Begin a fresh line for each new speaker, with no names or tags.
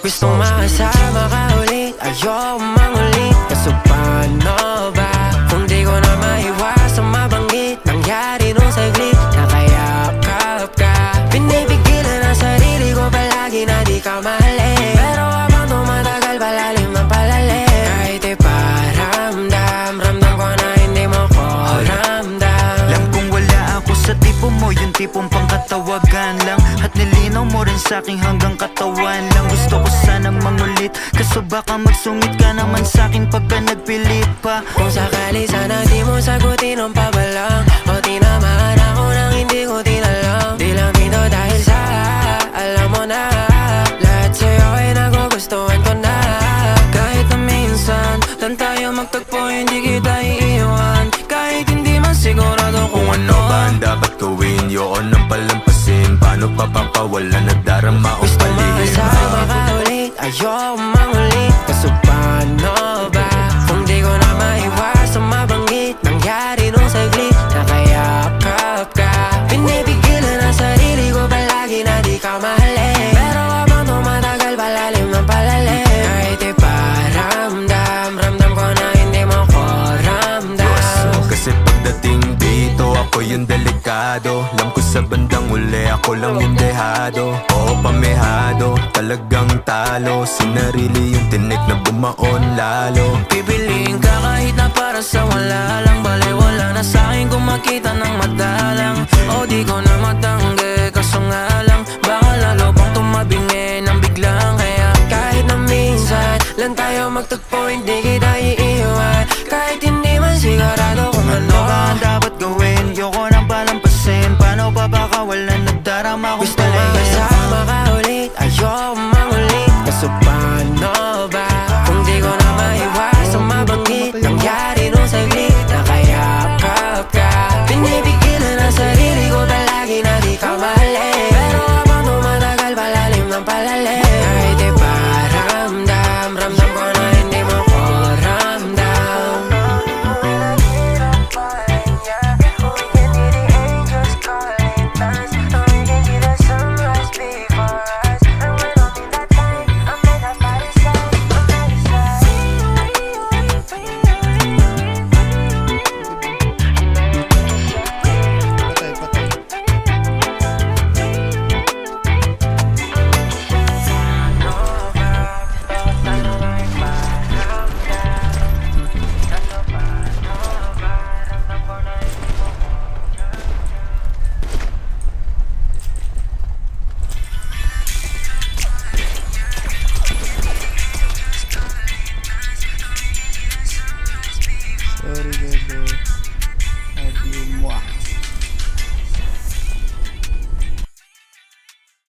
Gustong makasama ka ulit, ayoko mangulit. Kaso paano ba kung di ko na maiwasang mabanggit? Nangyari nung saglit, nakayakap ka. Pinipigilan ang sarili ko palagi na di ka mahalin. Pero habang tumatagal palalim ng palalim, kahit iparamdam, ramdam ko na hindi mo ko ramdam.
Alam kong wala ako sa tipo mo, yung tipong pangkatawagan lang. At nilinaw mo rin sa'king hanggang katawan lang. Gusto ko sana mangulit, kaso baka magsungit ka naman sa'kin pagka nagpilit pa.
Kung sakali sana di mo sagutin ang pabalang, o tinamaan ako nang hindi ko tinalang. Di lang dito dahil sa alam mo na lahat sa'yo ay nagugustuhan ko na. Kahit na minsan lang tayo magtagpo, hindi kita iiwan. Kahit hindi man sigurado kung ano
ba ang dapat gawin, yoko nang palampasin. Paano pa papawalan na darama o
gusto
palihim?
makasama ka ulit, ayoko mangulit. Kaso paano ba kung di ko na maiwasang mabanggit? Nangyari nung saglit, nakayakap ka. Pinipigilan ang sarili ko palagi na di ka mahalin. Pero habang tumatagal palalim ng palalim, kahit iparamdam, ramdam ko na hindi mo ko ramdam.
Kasi pagdating dito, ako yung delikado. Alam ko sa bandang uli, ako lang yung dehado. Oo, pamehado, talagang talo. Sinarili yung tinik na bumaon lalo.
Pipiliin ka kahit na para sa wala lang. Baliwala na sa'kin kung makita ng madalang. O di ko na matanggi, kaso nga lang baka lalo pang tumabingi ng biglang. Kaya kahit na minsan lang tayo magtagpo, hindi kita iiwan. Kahit hindi man sigurado kung ano
Ano ba ang dapat gawin? Yoko nang palampasin. Paano pa baka wala nagdarama kung
gusto makasama ka ulit, ayoko mangulit. Kaso paano ba kung di ko na maiwasang mabanggit? Nangyari nung saglit, nakayakap ka. Pinipigilan ang sarili ko palagi na di ka mahalin. Pero habang tumatagal palalim ng palalim, kahit iparamdam, ramdam ko na hindi mo ko ramdam.
Sorry, Bebo.